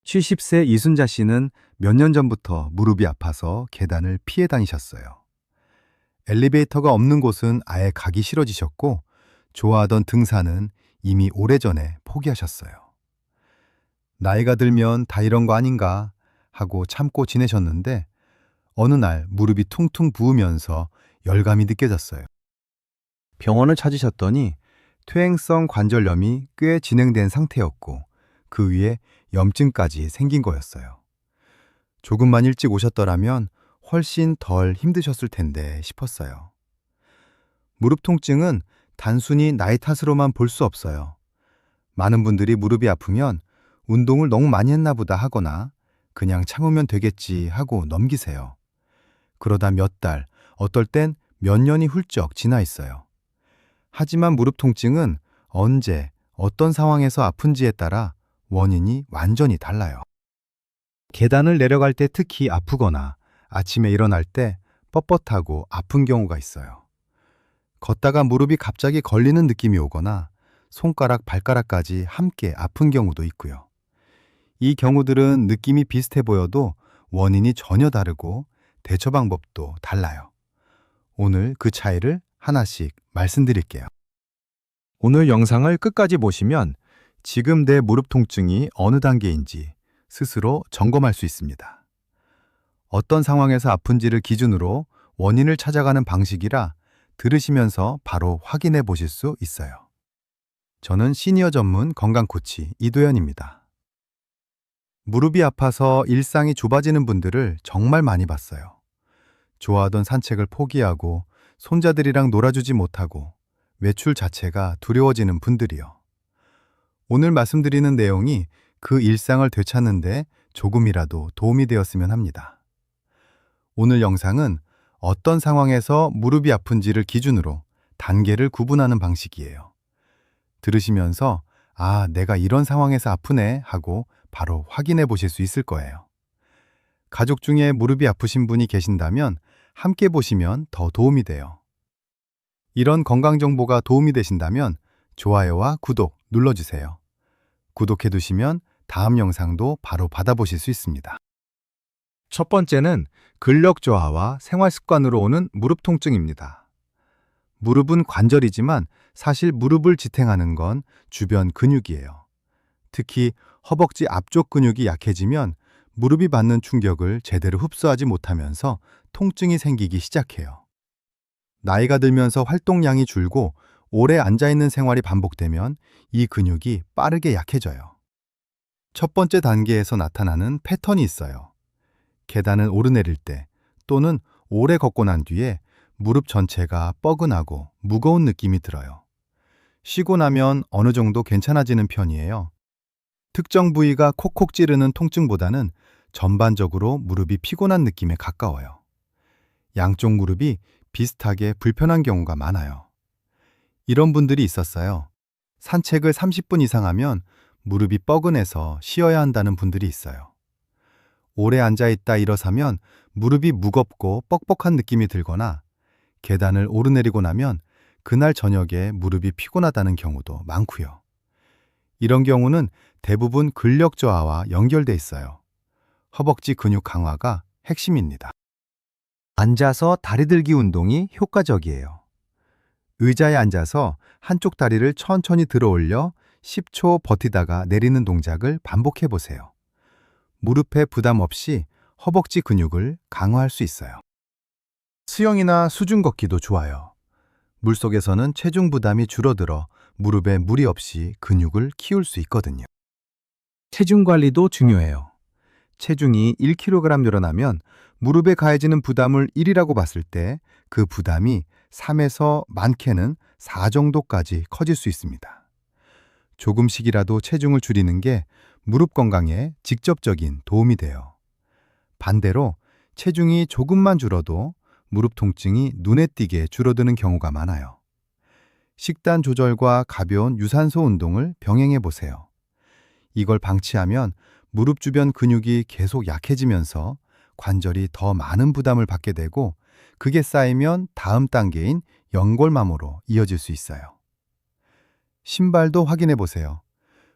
70세 이순자 씨는 몇 년 전부터 무릎이 아파서 계단을 피해 다니셨어요. 엘리베이터가 없는 곳은 아예 가기 싫어지셨고, 좋아하던 등산은 이미 오래전에 포기하셨어요. 나이가 들면 다 이런 거 아닌가 하고 참고 지내셨는데, 어느 날 무릎이 퉁퉁 부으면서 열감이 느껴졌어요. 병원을 찾으셨더니 퇴행성 관절염이 꽤 진행된 상태였고, 그 위에 염증까지 생긴 거였어요. 조금만 일찍 오셨더라면 훨씬 덜 힘드셨을 텐데 싶었어요. 무릎 통증은 단순히 나이 탓으로만 볼 수 없어요. 많은 분들이 무릎이 아프면 운동을 너무 많이 했나 보다 하거나 그냥 참으면 되겠지 하고 넘기세요. 그러다 몇 달, 어떨 땐 몇 년이 훌쩍 지나 있어요. 하지만 무릎 통증은 언제, 어떤 상황에서 아픈지에 따라 원인이 완전히 달라요. 계단을 내려갈 때 특히 아프거나 아침에 일어날 때 뻣뻣하고 아픈 경우가 있어요. 걷다가 무릎이 갑자기 걸리는 느낌이 오거나 손가락, 발가락까지 함께 아픈 경우도 있고요. 이 경우들은 느낌이 비슷해 보여도 원인이 전혀 다르고 대처 방법도 달라요. 오늘 그 차이를 하나씩 말씀드릴게요. 오늘 영상을 끝까지 보시면 지금 내 무릎 통증이 어느 단계인지 스스로 점검할 수 있습니다. 어떤 상황에서 아픈지를 기준으로 원인을 찾아가는 방식이라 들으시면서 바로 확인해 보실 수 있어요. 저는 시니어 전문 건강 코치 이도현입니다. 무릎이 아파서 일상이 좁아지는 분들을 정말 많이 봤어요. 좋아하던 산책을 포기하고 손자들이랑 놀아주지 못하고 외출 자체가 두려워지는 분들이요. 오늘 말씀드리는 내용이 그 일상을 되찾는데 조금이라도 도움이 되었으면 합니다. 오늘 영상은 어떤 상황에서 무릎이 아픈지를 기준으로 단계를 구분하는 방식이에요. 들으시면서 아, 내가 이런 상황에서 아프네 하고 바로 확인해 보실 수 있을 거예요. 가족 중에 무릎이 아프신 분이 계신다면 함께 보시면 더 도움이 돼요. 이런 건강 정보가 도움이 되신다면 좋아요와 구독 눌러주세요. 구독해 두시면 다음 영상도 바로 받아보실 수 있습니다. 첫 번째는 근력 저하와 생활 습관으로 오는 무릎 통증입니다. 무릎은 관절이지만 사실 무릎을 지탱하는 건 주변 근육이에요. 특히 허벅지 앞쪽 근육이 약해지면 무릎이 받는 충격을 제대로 흡수하지 못하면서 통증이 생기기 시작해요. 나이가 들면서 활동량이 줄고 오래 앉아있는 생활이 반복되면 이 근육이 빠르게 약해져요. 첫 번째 단계에서 나타나는 패턴이 있어요. 계단을 오르내릴 때 또는 오래 걷고 난 뒤에 무릎 전체가 뻐근하고 무거운 느낌이 들어요. 쉬고 나면 어느 정도 괜찮아지는 편이에요. 특정 부위가 콕콕 찌르는 통증보다는 전반적으로 무릎이 피곤한 느낌에 가까워요. 양쪽 무릎이 비슷하게 불편한 경우가 많아요. 이런 분들이 있었어요. 산책을 30분 이상 하면 무릎이 뻐근해서 쉬어야 한다는 분들이 있어요. 오래 앉아있다 일어서면 무릎이 무겁고 뻑뻑한 느낌이 들거나 계단을 오르내리고 나면 그날 저녁에 무릎이 피곤하다는 경우도 많고요. 이런 경우는 대부분 근력 저하와 연결돼 있어요. 허벅지 근육 강화가 핵심입니다. 앉아서 다리 들기 운동이 효과적이에요. 의자에 앉아서 한쪽 다리를 천천히 들어 올려 10초 버티다가 내리는 동작을 반복해 보세요. 무릎에 부담 없이 허벅지 근육을 강화할 수 있어요. 수영이나 수중 걷기도 좋아요. 물속에서는 체중 부담이 줄어들어 무릎에 무리 없이 근육을 키울 수 있거든요. 체중 관리도 중요해요. 체중이 1kg 늘어나면 무릎에 가해지는 부담을 1이라고 봤을 때 그 부담이 3에서 많게는 4 정도까지 커질 수 있습니다. 조금씩이라도 체중을 줄이는 게 무릎 건강에 직접적인 도움이 돼요. 반대로 체중이 조금만 줄어도 무릎 통증이 눈에 띄게 줄어드는 경우가 많아요. 식단 조절과 가벼운 유산소 운동을 병행해 보세요. 이걸 방치하면 무릎 주변 근육이 계속 약해지면서 관절이 더 많은 부담을 받게 되고 그게 쌓이면 다음 단계인 연골마모로 이어질 수 있어요. 신발도 확인해 보세요.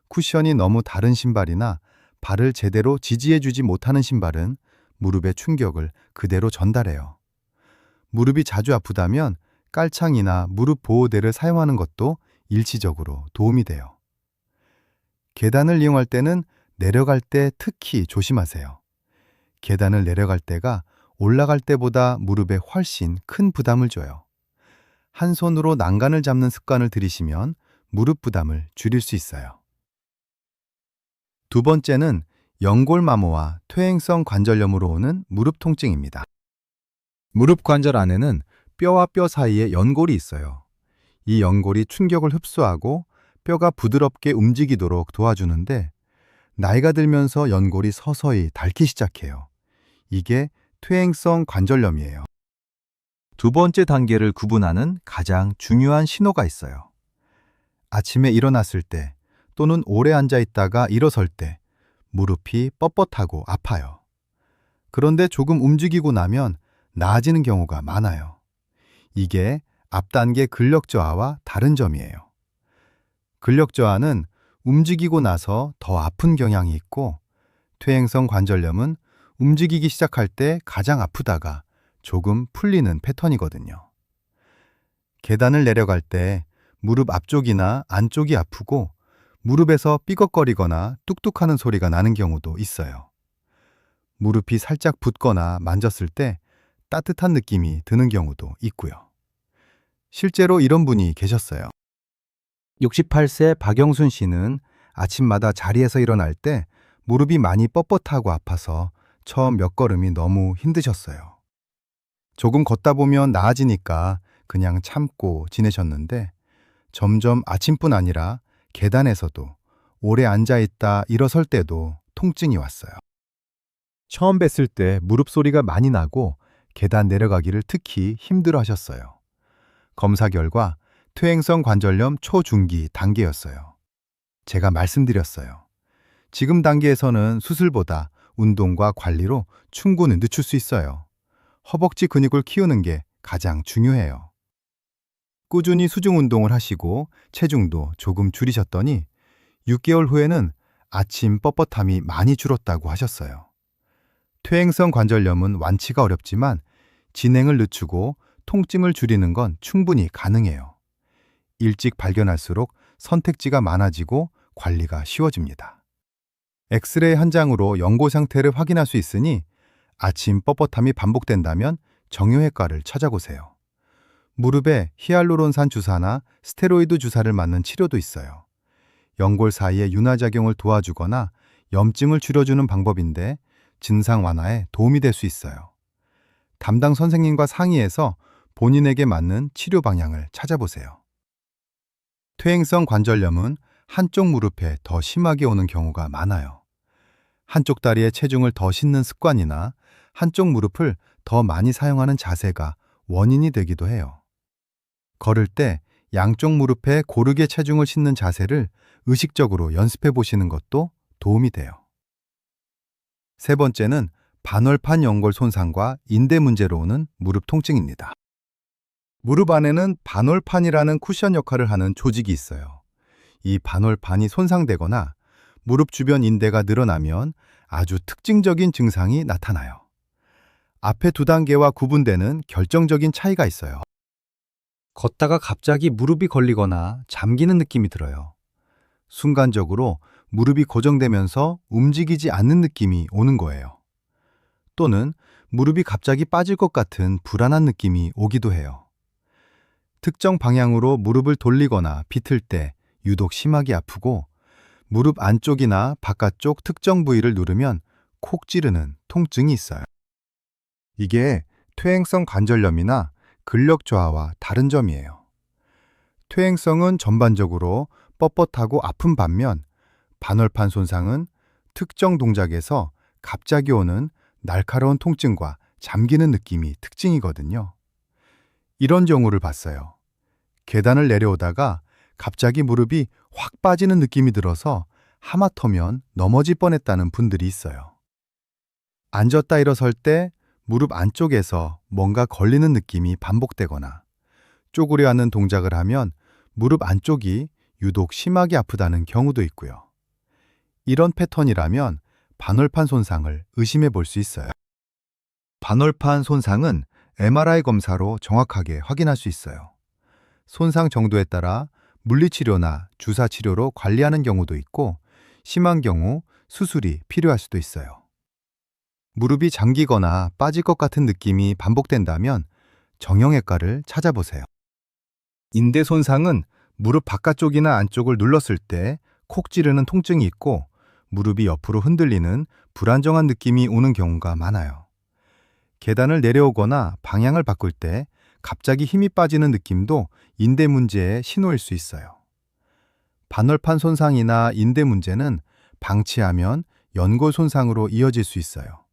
쿠션이 너무 다른 신발이나 발을 제대로 지지해주지 못하는 신발은 무릎의 충격을 그대로 전달해요. 무릎이 자주 아프다면 깔창이나 무릎 보호대를 사용하는 것도 일시적으로 도움이 돼요. 계단을 이용할 때는 내려갈 때 특히 조심하세요. 계단을 내려갈 때가 올라갈 때보다 무릎에 훨씬 큰 부담을 줘요. 한 손으로 난간을 잡는 습관을 들이시면 무릎 부담을 줄일 수 있어요. 두 번째는 연골마모와 퇴행성 관절염으로 오는 무릎 통증입니다. 무릎 관절 안에는 뼈와 뼈 사이에 연골이 있어요. 이 연골이 충격을 흡수하고 뼈가 부드럽게 움직이도록 도와주는데 나이가 들면서 연골이 서서히 닳기 시작해요. 이게 퇴행성 관절염이에요. 두 번째 단계를 구분하는 가장 중요한 신호가 있어요. 아침에 일어났을 때 또는 오래 앉아 있다가 일어설 때 무릎이 뻣뻣하고 아파요. 그런데 조금 움직이고 나면 나아지는 경우가 많아요. 이게 앞단계 근력 저하와 다른 점이에요. 근력 저하는 움직이고 나서 더 아픈 경향이 있고 퇴행성 관절염은 움직이기 시작할 때 가장 아프다가 조금 풀리는 패턴이거든요. 계단을 내려갈 때 무릎 앞쪽이나 안쪽이 아프고 무릎에서 삐걱거리거나 뚝뚝하는 소리가 나는 경우도 있어요. 무릎이 살짝 붓거나 만졌을 때 따뜻한 느낌이 드는 경우도 있고요. 실제로 이런 분이 계셨어요. 68세 박영순 씨는 아침마다 자리에서 일어날 때 무릎이 많이 뻣뻣하고 아파서 처음 몇 걸음이 너무 힘드셨어요. 조금 걷다 보면 나아지니까 그냥 참고 지내셨는데 점점 아침뿐 아니라 계단에서도 오래 앉아있다 일어설 때도 통증이 왔어요. 처음 뵀을 때 무릎 소리가 많이 나고 계단 내려가기를 특히 힘들어 하셨어요. 검사 결과 퇴행성 관절염 초중기 단계였어요. 제가 말씀드렸어요. 지금 단계에서는 수술보다 운동과 관리로 충분히 늦출 수 있어요. 허벅지 근육을 키우는 게 가장 중요해요. 꾸준히 수중 운동을 하시고 체중도 조금 줄이셨더니 6개월 후에는 아침 뻣뻣함이 많이 줄었다고 하셨어요. 퇴행성 관절염은 완치가 어렵지만 진행을 늦추고 통증을 줄이는 건 충분히 가능해요. 일찍 발견할수록 선택지가 많아지고 관리가 쉬워집니다. 엑스레이 한 장으로 연골 상태를 확인할 수 있으니 아침 뻣뻣함이 반복된다면 정형외과를 찾아보세요. 무릎에 히알루론산 주사나 스테로이드 주사를 맞는 치료도 있어요. 연골 사이의 윤활작용을 도와주거나 염증을 줄여주는 방법인데 증상 완화에 도움이 될 수 있어요. 담당 선생님과 상의해서 본인에게 맞는 치료 방향을 찾아보세요. 퇴행성 관절염은 한쪽 무릎에 더 심하게 오는 경우가 많아요. 한쪽 다리에 체중을 더 싣는 습관이나 한쪽 무릎을 더 많이 사용하는 자세가 원인이 되기도 해요. 걸을 때 양쪽 무릎에 고르게 체중을 싣는 자세를 의식적으로 연습해 보시는 것도 도움이 돼요. 세 번째는 반월판 연골 손상과 인대 문제로 오는 무릎 통증입니다. 무릎 안에는 반월판이라는 쿠션 역할을 하는 조직이 있어요. 이 반월판이 손상되거나 무릎 주변 인대가 늘어나면 아주 특징적인 증상이 나타나요. 앞에 두 단계와 구분되는 결정적인 차이가 있어요. 걷다가 갑자기 무릎이 걸리거나 잠기는 느낌이 들어요. 순간적으로 무릎이 고정되면서 움직이지 않는 느낌이 오는 거예요. 또는 무릎이 갑자기 빠질 것 같은 불안한 느낌이 오기도 해요. 특정 방향으로 무릎을 돌리거나 비틀 때 유독 심하게 아프고 무릎 안쪽이나 바깥쪽 특정 부위를 누르면 콕 찌르는 통증이 있어요. 이게 퇴행성 관절염이나 근력 저하와 다른 점이에요. 퇴행성은 전반적으로 뻣뻣하고 아픈 반면 반월판 손상은 특정 동작에서 갑자기 오는 날카로운 통증과 잠기는 느낌이 특징이거든요. 이런 경우를 봤어요. 계단을 내려오다가 갑자기 무릎이 확 빠지는 느낌이 들어서 하마터면 넘어질 뻔했다는 분들이 있어요. 앉았다 일어설 때 무릎 안쪽에서 뭔가 걸리는 느낌이 반복되거나 쪼그려 앉는 동작을 하면 무릎 안쪽이 유독 심하게 아프다는 경우도 있고요. 이런 패턴이라면 반월판 손상을 의심해 볼 수 있어요. 반월판 손상은 MRI 검사로 정확하게 확인할 수 있어요. 손상 정도에 따라 물리치료나 주사치료로 관리하는 경우도 있고, 심한 경우 수술이 필요할 수도 있어요. 무릎이 잠기거나 빠질 것 같은 느낌이 반복된다면 정형외과를 찾아보세요. 인대 손상은 무릎 바깥쪽이나 안쪽을 눌렀을 때 콕 찌르는 통증이 있고, 무릎이 옆으로 흔들리는 불안정한 느낌이 오는 경우가 많아요. 계단을 내려오거나 방향을 바꿀 때 갑자기 힘이 빠지는 느낌도 인대 문제의 신호일 수 있어요. 반월판 손상이나 인대 문제는 방치하면 연골 손상으로 이어질 수 있어요.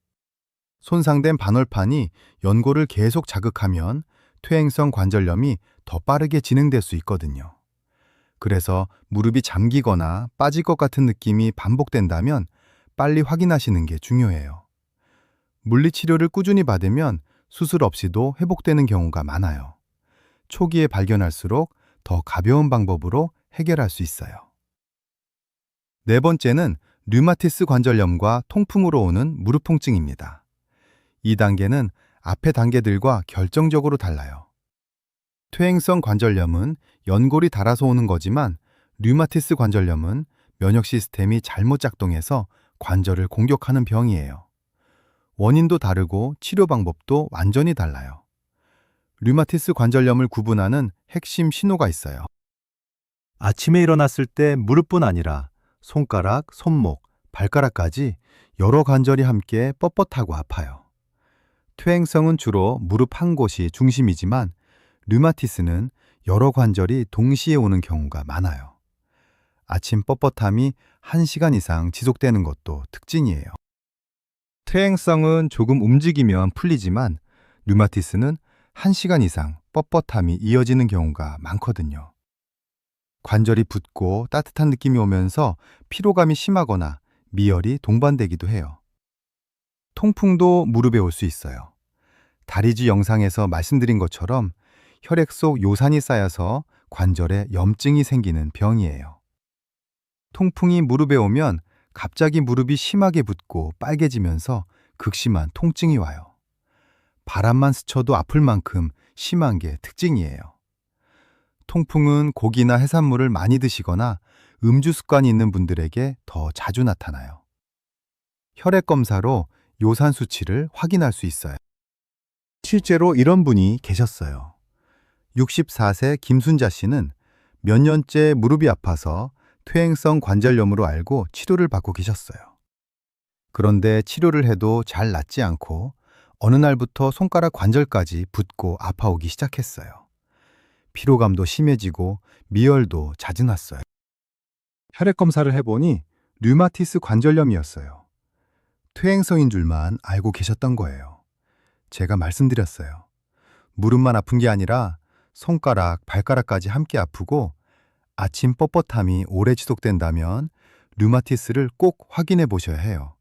손상된 반월판이 연골을 계속 자극하면 퇴행성 관절염이 더 빠르게 진행될 수 있거든요. 그래서 무릎이 잠기거나 빠질 것 같은 느낌이 반복된다면 빨리 확인하시는 게 중요해요. 물리치료를 꾸준히 받으면 수술 없이도 회복되는 경우가 많아요. 초기에 발견할수록 더 가벼운 방법으로 해결할 수 있어요. 네 번째는 류마티스 관절염과 통풍으로 오는 무릎 통증입니다. 이 단계는 앞의 단계들과 결정적으로 달라요. 퇴행성 관절염은 연골이 닳아서 오는 거지만, 류마티스 관절염은 면역 시스템이 잘못 작동해서 관절을 공격하는 병이에요. 원인도 다르고 치료 방법도 완전히 달라요. 류마티스 관절염을 구분하는 핵심 신호가 있어요. 아침에 일어났을 때 무릎뿐 아니라 손가락, 손목, 발가락까지 여러 관절이 함께 뻣뻣하고 아파요. 퇴행성은 주로 무릎 한 곳이 중심이지만, 류마티스는 여러 관절이 동시에 오는 경우가 많아요. 아침 뻣뻣함이 1시간 이상 지속되는 것도 특징이에요. 퇴행성은 조금 움직이면 풀리지만, 류마티스는 1시간 이상 뻣뻣함이 이어지는 경우가 많거든요. 관절이 붓고 따뜻한 느낌이 오면서 피로감이 심하거나 미열이 동반되기도 해요. 통풍도 무릎에 올 수 있어요. 다리쥐 영상에서 말씀드린 것처럼 혈액 속 요산이 쌓여서 관절에 염증이 생기는 병이에요. 통풍이 무릎에 오면 갑자기 무릎이 심하게 붓고 빨개지면서 극심한 통증이 와요. 바람만 스쳐도 아플 만큼 심한 게 특징이에요. 통풍은 고기나 해산물을 많이 드시거나 음주 습관이 있는 분들에게 더 자주 나타나요. 혈액 검사로 요산 수치를 확인할 수 있어요. 실제로 이런 분이 계셨어요. 64세 김순자 씨는 몇 년째 무릎이 아파서 퇴행성 관절염으로 알고 치료를 받고 계셨어요. 그런데 치료를 해도 잘 낫지 않고 어느 날부터 손가락 관절까지 붓고 아파오기 시작했어요. 피로감도 심해지고 미열도 자주 났어요. 혈액 검사를 해보니 류마티스 관절염이었어요. 퇴행성인 줄만 알고 계셨던 거예요. 제가 말씀드렸어요. 무릎만 아픈 게 아니라 손가락, 발가락까지 함께 아프고, 아침 뻣뻣함이 오래 지속된다면 류마티스를 꼭 확인해 보셔야 해요.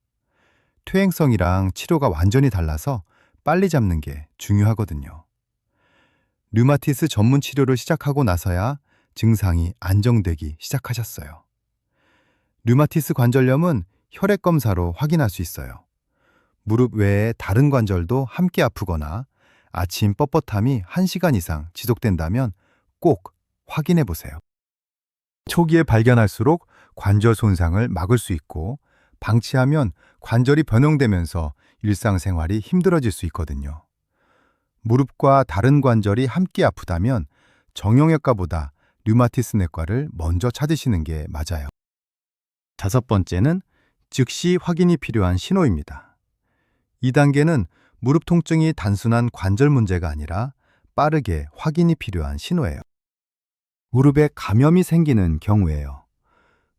퇴행성이랑 치료가 완전히 달라서 빨리 잡는 게 중요하거든요. 류마티스 전문 치료를 시작하고 나서야 증상이 안정되기 시작하셨어요. 류마티스 관절염은 혈액 검사로 확인할 수 있어요. 무릎 외에 다른 관절도 함께 아프거나 아침 뻣뻣함이 1시간 이상 지속된다면 꼭 확인해 보세요. 초기에 발견할수록 관절 손상을 막을 수 있고, 방치하면 관절이 변형되면서 일상생활이 힘들어질 수 있거든요. 무릎과 다른 관절이 함께 아프다면 정형외과보다 류마티스 내과를 먼저 찾으시는 게 맞아요. 5번째는 즉시 확인이 필요한 신호입니다. 이 단계는 무릎 통증이 단순한 관절 문제가 아니라 빠르게 확인이 필요한 신호예요. 무릎에 감염이 생기는 경우예요.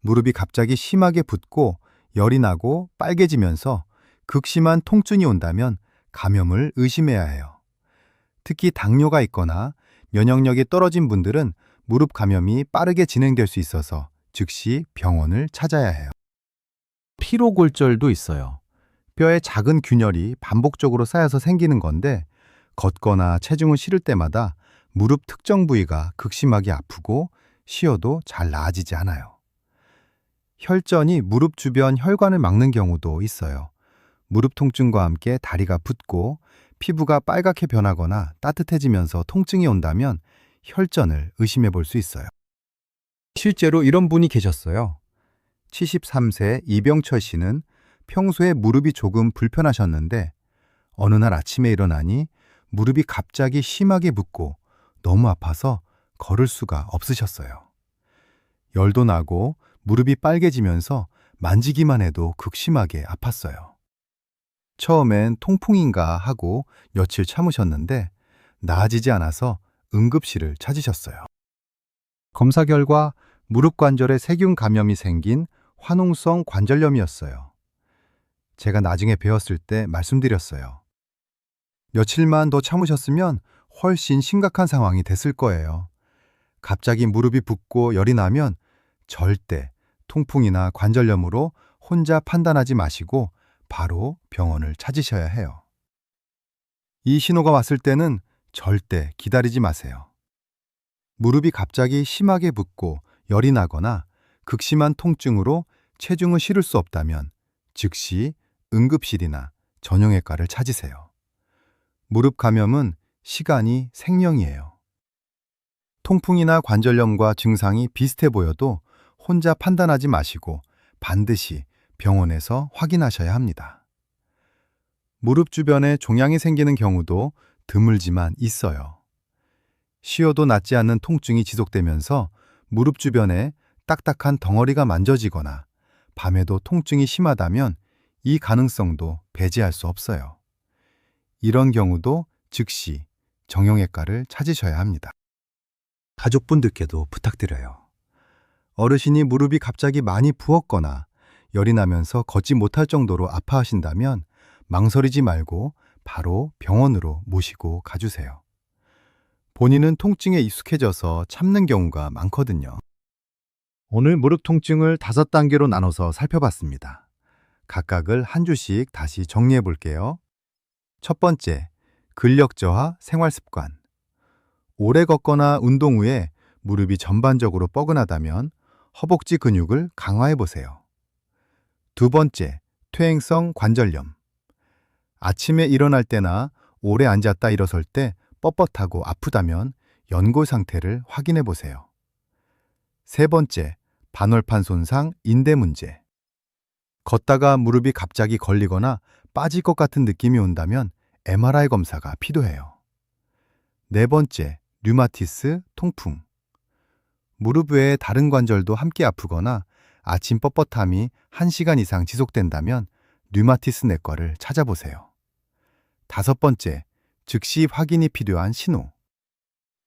무릎이 갑자기 심하게 붓고 열이 나고 빨개지면서 극심한 통증이 온다면 감염을 의심해야 해요. 특히 당뇨가 있거나 면역력이 떨어진 분들은 무릎 감염이 빠르게 진행될 수 있어서 즉시 병원을 찾아야 해요. 피로골절도 있어요. 뼈에 작은 균열이 반복적으로 쌓여서 생기는 건데, 걷거나 체중을 실을 때마다 무릎 특정 부위가 극심하게 아프고 쉬어도 잘 나아지지 않아요. 혈전이 무릎 주변 혈관을 막는 경우도 있어요. 무릎 통증과 함께 다리가 붓고 피부가 빨갛게 변하거나 따뜻해지면서 통증이 온다면 혈전을 의심해 볼 수 있어요. 실제로 이런 분이 계셨어요. 73세 이병철 씨는 평소에 무릎이 조금 불편하셨는데 어느 날 아침에 일어나니 무릎이 갑자기 심하게 붓고 너무 아파서 걸을 수가 없으셨어요. 열도 나고 무릎이 빨개지면서 만지기만 해도 극심하게 아팠어요. 처음엔 통풍인가 하고 며칠 참으셨는데 나아지지 않아서 응급실을 찾으셨어요. 검사 결과 무릎 관절에 세균 감염이 생긴 화농성 관절염이었어요. 제가 나중에 배웠을 때 말씀드렸어요. 며칠만 더 참으셨으면 훨씬 심각한 상황이 됐을 거예요. 갑자기 무릎이 붓고 열이 나면 절대 통풍이나 관절염으로 혼자 판단하지 마시고 바로 병원을 찾으셔야 해요. 이 신호가 왔을 때는 절대 기다리지 마세요. 무릎이 갑자기 심하게 붓고 열이 나거나 극심한 통증으로 체중을 실을 수 없다면 즉시 응급실이나 전용외과를 찾으세요. 무릎 감염은 시간이 생명이에요. 통풍이나 관절염과 증상이 비슷해 보여도 혼자 판단하지 마시고 반드시 병원에서 확인하셔야 합니다. 무릎 주변에 종양이 생기는 경우도 드물지만 있어요. 쉬어도 낫지 않는 통증이 지속되면서 무릎 주변에 딱딱한 덩어리가 만져지거나 밤에도 통증이 심하다면 이 가능성도 배제할 수 없어요. 이런 경우도 즉시 정형외과를 찾으셔야 합니다. 가족분들께도 부탁드려요. 어르신이 무릎이 갑자기 많이 부었거나 열이 나면서 걷지 못할 정도로 아파하신다면 망설이지 말고 바로 병원으로 모시고 가주세요. 본인은 통증에 익숙해져서 참는 경우가 많거든요. 오늘 무릎 통증을 5단계로 나눠서 살펴봤습니다. 각각을 한 주씩 다시 정리해 볼게요. 첫 번째, 근력 저하 생활 습관. 오래 걷거나 운동 후에 무릎이 전반적으로 뻐근하다면 허벅지 근육을 강화해 보세요. 두 번째, 퇴행성 관절염. 아침에 일어날 때나 오래 앉았다 일어설 때 뻣뻣하고 아프다면 연골 상태를 확인해 보세요. 세 번째, 반월판 손상, 인대 문제. 걷다가 무릎이 갑자기 걸리거나 빠질 것 같은 느낌이 온다면 MRI 검사가 필요해요. 네 번째, 류마티스, 통풍. 무릎 외에 다른 관절도 함께 아프거나 아침 뻣뻣함이 1시간 이상 지속된다면 류마티스 내과를 찾아보세요. 다섯 번째, 즉시 확인이 필요한 신호.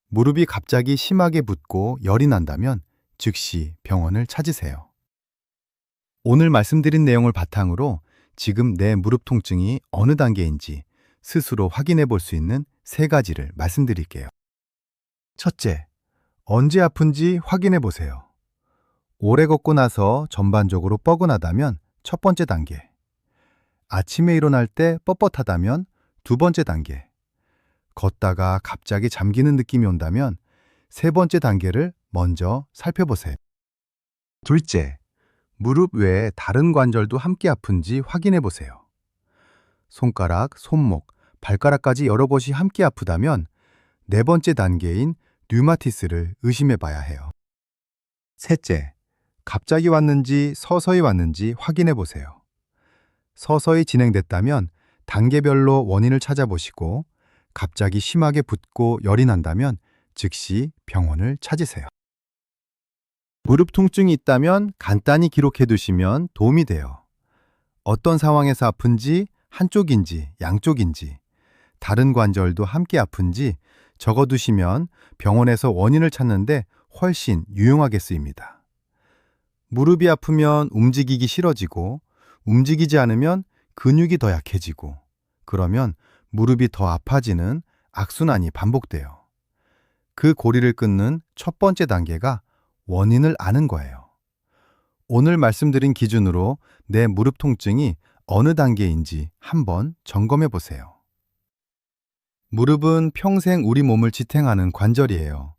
무릎이 갑자기 심하게 붓고 열이 난다면 즉시 병원을 찾으세요. 오늘 말씀드린 내용을 바탕으로 지금 내 무릎 통증이 어느 단계인지 스스로 확인해 볼 수 있는 3가지를 말씀드릴게요. 첫째, 언제 아픈지 확인해 보세요. 오래 걷고 나서 전반적으로 뻐근하다면 첫 번째 단계, 아침에 일어날 때 뻣뻣하다면 두 번째 단계, 걷다가 갑자기 잠기는 느낌이 온다면 세 번째 단계를 먼저 살펴보세요. 둘째, 무릎 외에 다른 관절도 함께 아픈지 확인해 보세요. 손가락, 손목, 발가락까지 여러 곳이 함께 아프다면 네 번째 단계인 류마티스를 의심해 봐야 해요. 셋째, 갑자기 왔는지 서서히 왔는지 확인해 보세요. 서서히 진행됐다면 단계별로 원인을 찾아보시고 갑자기 심하게 붓고 열이 난다면 즉시 병원을 찾으세요. 무릎 통증이 있다면 간단히 기록해 두시면 도움이 돼요. 어떤 상황에서 아픈지, 한쪽인지 양쪽인지, 다른 관절도 함께 아픈지 적어 두시면 병원에서 원인을 찾는데 훨씬 유용하게 쓰입니다. 무릎이 아프면 움직이기 싫어지고 움직이지 않으면 근육이 더 약해지고 그러면 무릎이 더 아파지는 악순환이 반복돼요. 그 고리를 끊는 첫 번째 단계가 원인을 아는 거예요. 오늘 말씀드린 기준으로 내 무릎 통증이 어느 단계인지 한번 점검해 보세요. 무릎은 평생 우리 몸을 지탱하는 관절이에요.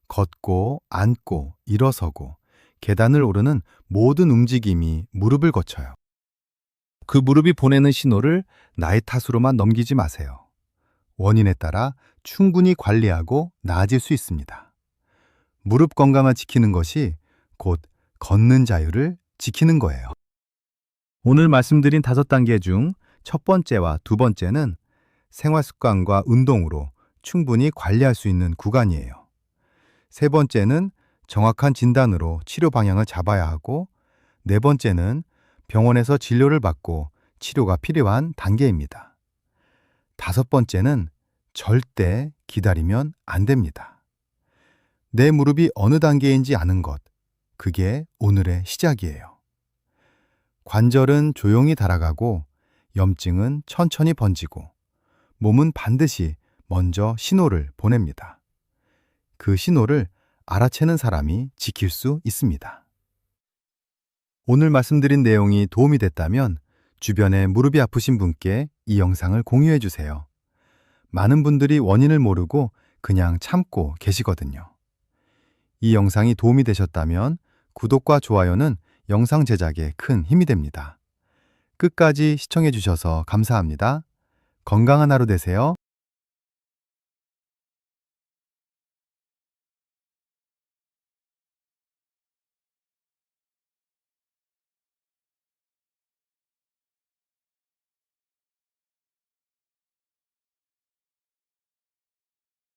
걷고, 앉고, 일어서고, 계단을 오르는 모든 움직임이 무릎을 거쳐요. 그 무릎이 보내는 신호를 나의 탓으로만 넘기지 마세요. 원인에 따라 충분히 관리하고 나아질 수 있습니다. 무릎 건강을 지키는 것이 곧 걷는 자유를 지키는 거예요. 오늘 말씀드린 5단계 중 첫 번째와 두 번째는 생활 습관과 운동으로 충분히 관리할 수 있는 구간이에요. 세 번째는 정확한 진단으로 치료 방향을 잡아야 하고, 네 번째는 병원에서 진료를 받고 치료가 필요한 단계입니다. 다섯 번째는 절대 기다리면 안 됩니다. 내 무릎이 어느 단계인지 아는 것, 그게 오늘의 시작이에요. 관절은 조용히 달아가고 염증은 천천히 번지고 몸은 반드시 먼저 신호를 보냅니다. 그 신호를 알아채는 사람이 지킬 수 있습니다. 오늘 말씀드린 내용이 도움이 됐다면 주변에 무릎이 아프신 분께 이 영상을 공유해 주세요. 많은 분들이 원인을 모르고 그냥 참고 계시거든요. 이 영상이 도움이 되셨다면 구독과 좋아요는 영상 제작에 큰 힘이 됩니다. 끝까지 시청해 주셔서 감사합니다. 건강한 하루 되세요.